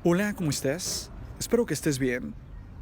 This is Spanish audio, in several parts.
Hola, ¿cómo estás? Espero que estés bien.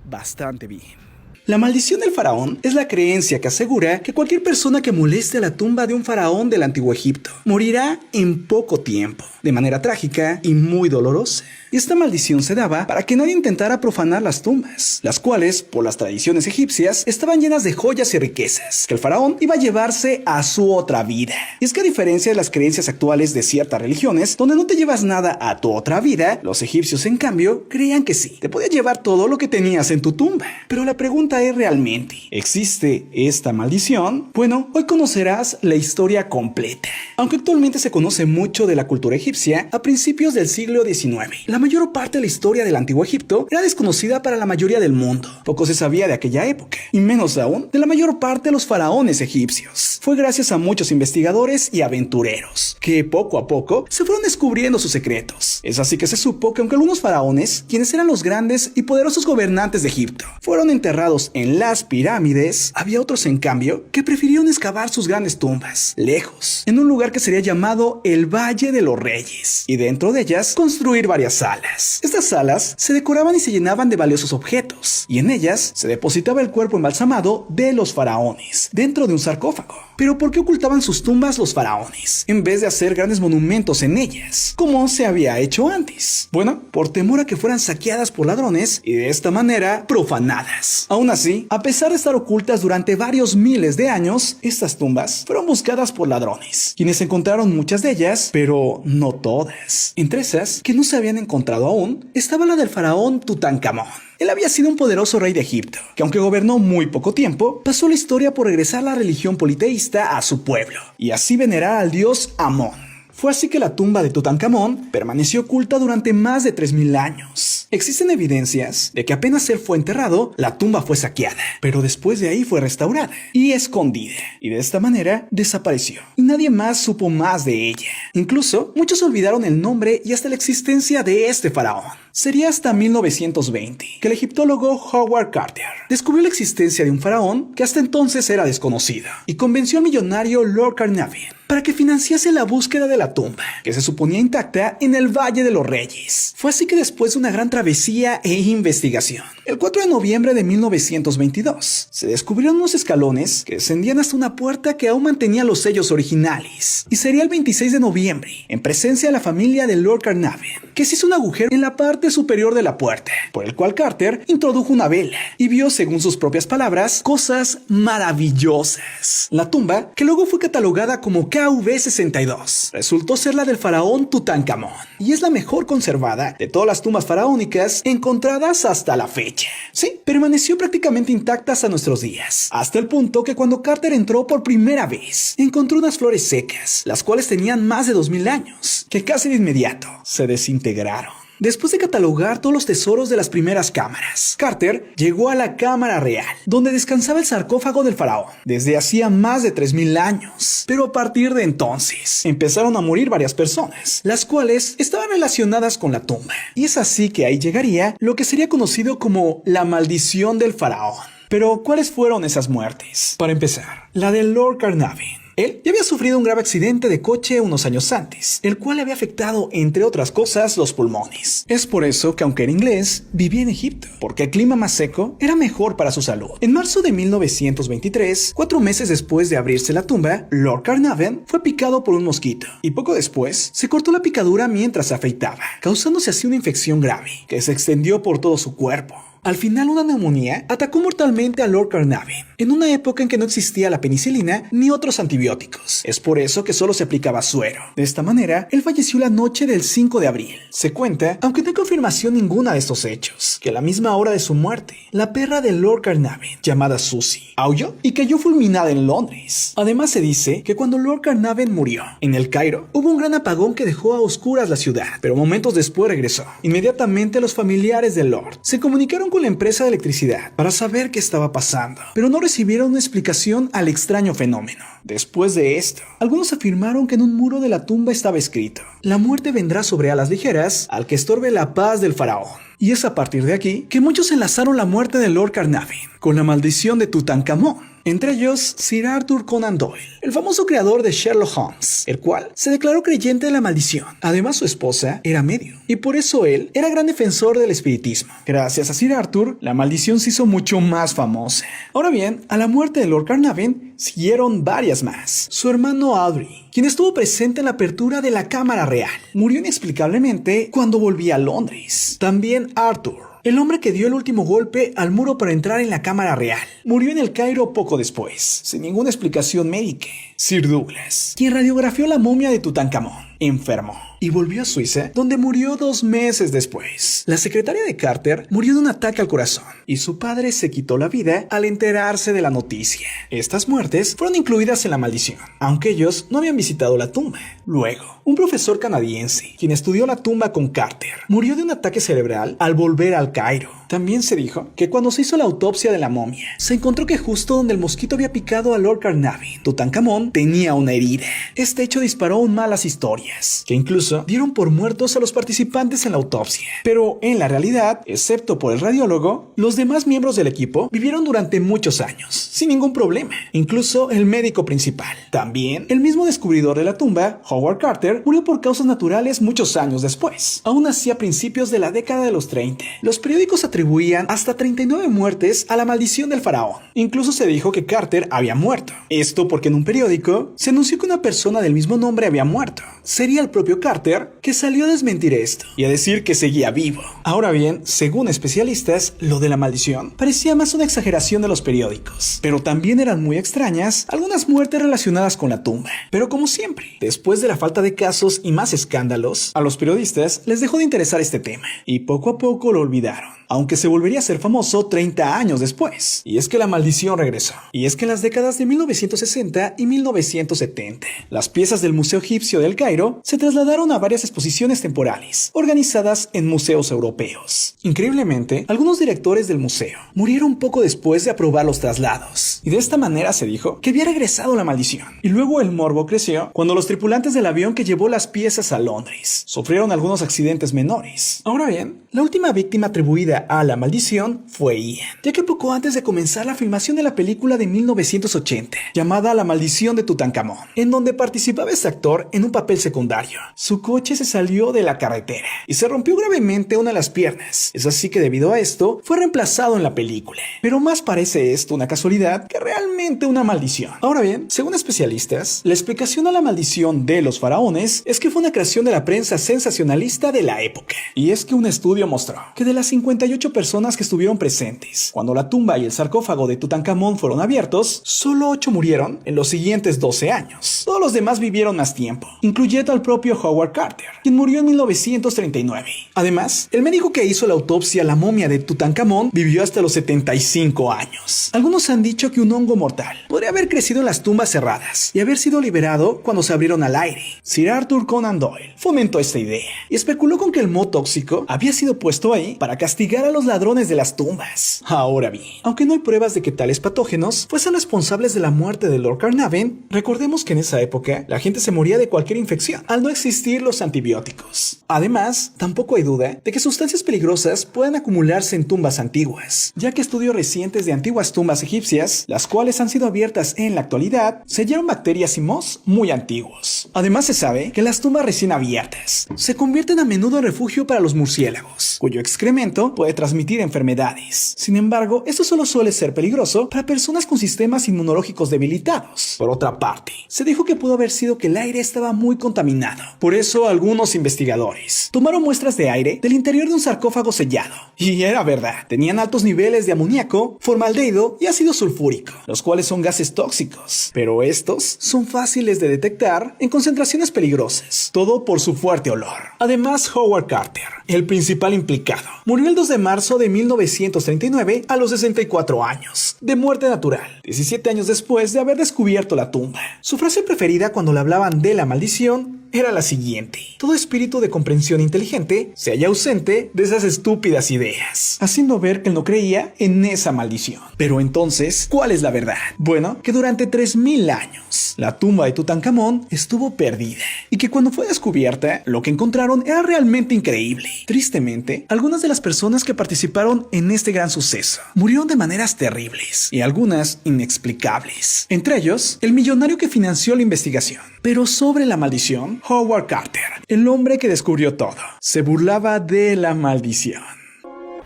Bastante bien. La maldición del faraón es la creencia que asegura que cualquier persona que moleste a la tumba de un faraón del antiguo Egipto morirá en poco tiempo, de manera trágica y muy dolorosa. Esta maldición se daba para que nadie intentara profanar las tumbas, las cuales, por las tradiciones egipcias, estaban llenas de joyas y riquezas, que el faraón iba a llevarse a su otra vida. Y es que a diferencia de las creencias actuales de ciertas religiones, donde no te llevas nada a tu otra vida, los egipcios, en cambio, creían que sí, te podías llevar todo lo que tenías en tu tumba. Pero la pregunta es realmente, ¿existe esta maldición? Bueno, hoy conocerás la historia completa. Aunque actualmente se conoce mucho de la cultura egipcia, a principios del siglo XIX, la mayor parte de la historia del antiguo Egipto era desconocida para la mayoría del mundo. Poco se sabía de aquella época, y menos aún de la mayor parte de los faraones egipcios. Fue gracias a muchos investigadores y aventureros, que poco a poco se fueron descubriendo sus secretos. Es así que se supo que aunque algunos faraones, quienes eran los grandes y poderosos gobernantes de Egipto, fueron enterrados en las pirámides, había otros en cambio que prefirieron excavar sus grandes tumbas, lejos, en un lugar que sería llamado el Valle de los Reyes, y dentro de ellas construir varias salas. Estas salas se decoraban y se llenaban de valiosos objetos, y en ellas se depositaba el cuerpo embalsamado de los faraones, dentro de un sarcófago. Pero ¿por qué ocultaban sus tumbas los faraones, en vez de hacer grandes monumentos en ellas, como se había hecho antes? Bueno, por temor a que fueran saqueadas por ladrones y de esta manera profanadas. Aún así, a pesar de estar ocultas durante varios miles de años, estas tumbas fueron buscadas por ladrones, quienes encontraron muchas de ellas, pero no todas. Entre esas, que no se habían encontrado aún, estaba la del faraón Tutankamón. Él había sido un poderoso rey de Egipto, que aunque gobernó muy poco tiempo, pasó la historia por regresar la religión politeísta a su pueblo, y así venerar al dios Amón. Fue así que la tumba de Tutankamón permaneció oculta durante más de 3000 años. Existen evidencias de que apenas él fue enterrado, la tumba fue saqueada, pero después de ahí fue restaurada y escondida, y de esta manera desapareció, y nadie más supo más de ella. Incluso, muchos olvidaron el nombre y hasta la existencia de este faraón. Sería hasta 1920 que el egiptólogo Howard Carter descubrió la existencia de un faraón que hasta entonces era desconocido, y convenció al millonario Lord Carnarvon para que financiase la búsqueda de la tumba, que se suponía intacta en el Valle de los Reyes. Fue así que después de una gran travesía e investigación, el 4 de noviembre de 1922, se descubrieron unos escalones que descendían hasta una puerta que aún mantenía los sellos originales. Y sería el 26 de noviembre, en presencia de la familia de Lord Carnarvon, que se hizo un agujero en la parte superior de la puerta, por el cual Carter introdujo una vela y vio, según sus propias palabras, cosas maravillosas. La tumba, que luego fue catalogada como KV62, resultó ser la del faraón Tutankamón, y es la mejor conservada de todas las tumbas faraónicas encontradas hasta la fecha. Sí, permaneció prácticamente intacta hasta nuestros días, hasta el punto que cuando Carter entró por primera vez, encontró unas flores secas, las cuales tenían más de 2000 años, que casi de inmediato se desintegraron. Después de catalogar todos los tesoros de las primeras cámaras, Carter llegó a la cámara real, donde descansaba el sarcófago del faraón, desde hacía más de 3000 años. Pero a partir de entonces, empezaron a morir varias personas, las cuales estaban relacionadas con la tumba. Y es así que ahí llegaría lo que sería conocido como la maldición del faraón. Pero, ¿cuáles fueron esas muertes? Para empezar, la de Lord Carnarvon. Él ya había sufrido un grave accidente de coche unos años antes, el cual le había afectado, entre otras cosas, los pulmones. Es por eso que, aunque era inglés, vivía en Egipto, porque el clima más seco era mejor para su salud. En marzo de 1923, 4 meses después de abrirse la tumba, Lord Carnarvon fue picado por un mosquito, y poco después se cortó la picadura mientras se afeitaba, causándose así una infección grave, que se extendió por todo su cuerpo. Al final, una neumonía atacó mortalmente a Lord Carnarvon, en una época en que no existía la penicilina ni otros antibióticos. Es por eso que solo se aplicaba suero. De esta manera, él falleció la noche del 5 de abril. Se cuenta, aunque no hay confirmación ninguna de estos hechos, que a la misma hora de su muerte, la perra de Lord Carnarvon, llamada Susie, aulló y cayó fulminada en Londres. Además, se dice que cuando Lord Carnarvon murió, en el Cairo, hubo un gran apagón que dejó a oscuras la ciudad, pero momentos después regresó. Inmediatamente, los familiares del Lord se comunicaron con la empresa de electricidad para saber qué estaba pasando, pero no recibieron una explicación al extraño fenómeno. Después de esto, algunos afirmaron que en un muro de la tumba estaba escrito: la muerte vendrá sobre alas ligeras al que estorbe la paz del faraón. Y es a partir de aquí que muchos enlazaron la muerte de Lord Carnarvon con la maldición de Tutankamón. entre ellos Sir Arthur Conan Doyle, el famoso creador de Sherlock Holmes, el cual se declaró creyente de la maldición. Además, su esposa era medium, y por eso él era gran defensor del espiritismo. Gracias a Sir Arthur, la maldición se hizo mucho más famosa. Ahora bien, a la muerte de Lord Carnarvon siguieron varias más. Su hermano Audrey, quien estuvo presente en la apertura de la Cámara Real, murió inexplicablemente cuando volvía a Londres. También Arthur, el hombre que dio el último golpe al muro para entrar en la Cámara Real, murió en el Cairo poco después, sin ninguna explicación médica. Sir Douglas, quien radiografió la momia de Tutankamón, enfermó y volvió a Suiza, donde murió 2 meses después. La secretaria de Carter murió de un ataque al corazón y su padre se quitó la vida al enterarse de la noticia. Estas muertes fueron incluidas en la maldición, aunque ellos no habían visitado la tumba. Luego, un profesor canadiense, quien estudió la tumba con Carter, murió de un ataque cerebral al volver al Cairo. También se dijo que cuando se hizo la autopsia de la momia, se encontró que justo donde el mosquito había picado a Lord Carnarvon, Tutankamón tenía una herida. Este hecho disparó aún malas historias, que incluso dieron por muertos a los participantes en la autopsia. Pero en la realidad, excepto por el radiólogo, los demás miembros del equipo vivieron durante muchos años, sin ningún problema. Incluso el médico principal. También, el mismo descubridor de la tumba, Howard Carter, murió por causas naturales muchos años después. Aún así, a principios de la década de los 30, los periódicos atribuían hasta 39 muertes a la maldición del faraón. Incluso se dijo que Carter había muerto. Esto porque en un periódico se anunció que una persona del mismo nombre había muerto. Sería el propio Carter que salió a desmentir esto y a decir que seguía vivo. Ahora bien, según especialistas, lo de la maldición parecía más una exageración de los periódicos, pero también eran muy extrañas algunas muertes relacionadas con la tumba. Pero como siempre, después de la falta de casos y más escándalos, a los periodistas les dejó de interesar este tema y poco a poco lo olvidaron, aunque se volvería a ser famoso 30 años después. Y es que la maldición regresó. Y es que en las décadas de 1960 y 1970, las piezas del Museo Egipcio del Cairo se trasladaron a varias exposiciones temporales, organizadas en museos europeos. Increíblemente, algunos directores del museo murieron poco después de aprobar los traslados. Y de esta manera se dijo que había regresado la maldición. Y luego el morbo creció cuando los tripulantes del avión que llevó las piezas a Londres sufrieron algunos accidentes menores. Ahora bien, la última víctima atribuida a la maldición fue Ian, ya que poco antes de comenzar la filmación de la película de 1980, llamada La maldición de Tutankamón, en donde participaba este actor en un papel secundario, su coche se salió de la carretera y se rompió gravemente una de las piernas. Es así que debido a esto, fue reemplazado en la película. Pero más parece esto una casualidad que realmente una maldición. Ahora bien, según especialistas, la explicación a la maldición de los faraones es que fue una creación de la prensa sensacionalista de la época. Y es que un estudio mostró que de las 58 personas que estuvieron presentes cuando la tumba y el sarcófago de Tutankamón fueron abiertos, solo 8 murieron en los siguientes 12 años. Todos los demás vivieron más tiempo, incluyendo al propio Howard Carter, quien murió en 1939. Además, el médico que hizo la autopsia a la momia de Tutankamón vivió hasta los 75 años. Algunos han dicho que un hongo mortal podría haber crecido en las tumbas cerradas y haber sido liberado cuando se abrieron al aire. Sir Arthur Conan Doyle fomentó esta idea y especuló con que el moho tóxico había sido puesto ahí para castigar a los ladrones de las tumbas. Ahora bien, aunque no hay pruebas de que tales patógenos fuesen responsables de la muerte de Lord Carnarvon, recordemos que en esa época la gente se moría de cualquier infección al no existir los antibióticos. Además, tampoco hay duda de que sustancias peligrosas puedan acumularse en tumbas antiguas, ya que estudios recientes de antiguas tumbas egipcias, las cuales han sido abiertas en la actualidad, sellaron bacterias y mohos muy antiguos. Además, se sabe que las tumbas recién abiertas se convierten a menudo en refugio para los murciélagos, cuyo excremento puede transmitir enfermedades. Sin embargo, esto solo suele ser peligroso para personas con sistemas inmunológicos debilitados. Por otra parte, se dijo que pudo haber sido que el aire estaba muy contaminado. Por eso, algunos investigadores tomaron muestras de aire del interior de un sarcófago sellado. Y era verdad, tenían altos niveles de amoníaco, formaldehído y ácido sulfúrico, los cuales son gases tóxicos. Pero estos son fáciles de detectar en concentraciones peligrosas, todo por su fuerte olor. Además, Howard Carter, el principal implicado, murió el 2 de marzo de 1939 a los 64 años, de muerte natural, 17 años después de haber descubierto la tumba. Su frase preferida cuando le hablaban de la maldición era la siguiente: todo espíritu de comprensión inteligente se halla ausente de esas estúpidas ideas, haciendo ver que él no creía en esa maldición. Pero entonces, ¿cuál es la verdad? Bueno, que durante 3000 años, la tumba de Tutankamón estuvo perdida, y que cuando fue descubierta, lo que encontraron era realmente increíble. Tristemente, algunas de las personas que que participaron en este gran suceso murieron de maneras terribles y algunas inexplicables. Entre ellos, el millonario que financió la investigación. Pero sobre la maldición, Howard Carter, el hombre que descubrió todo, se burlaba de la maldición.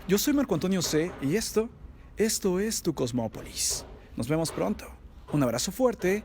Yo soy Marco Antonio C. y esto es tu Cosmópolis. Nos vemos pronto. Un abrazo fuerte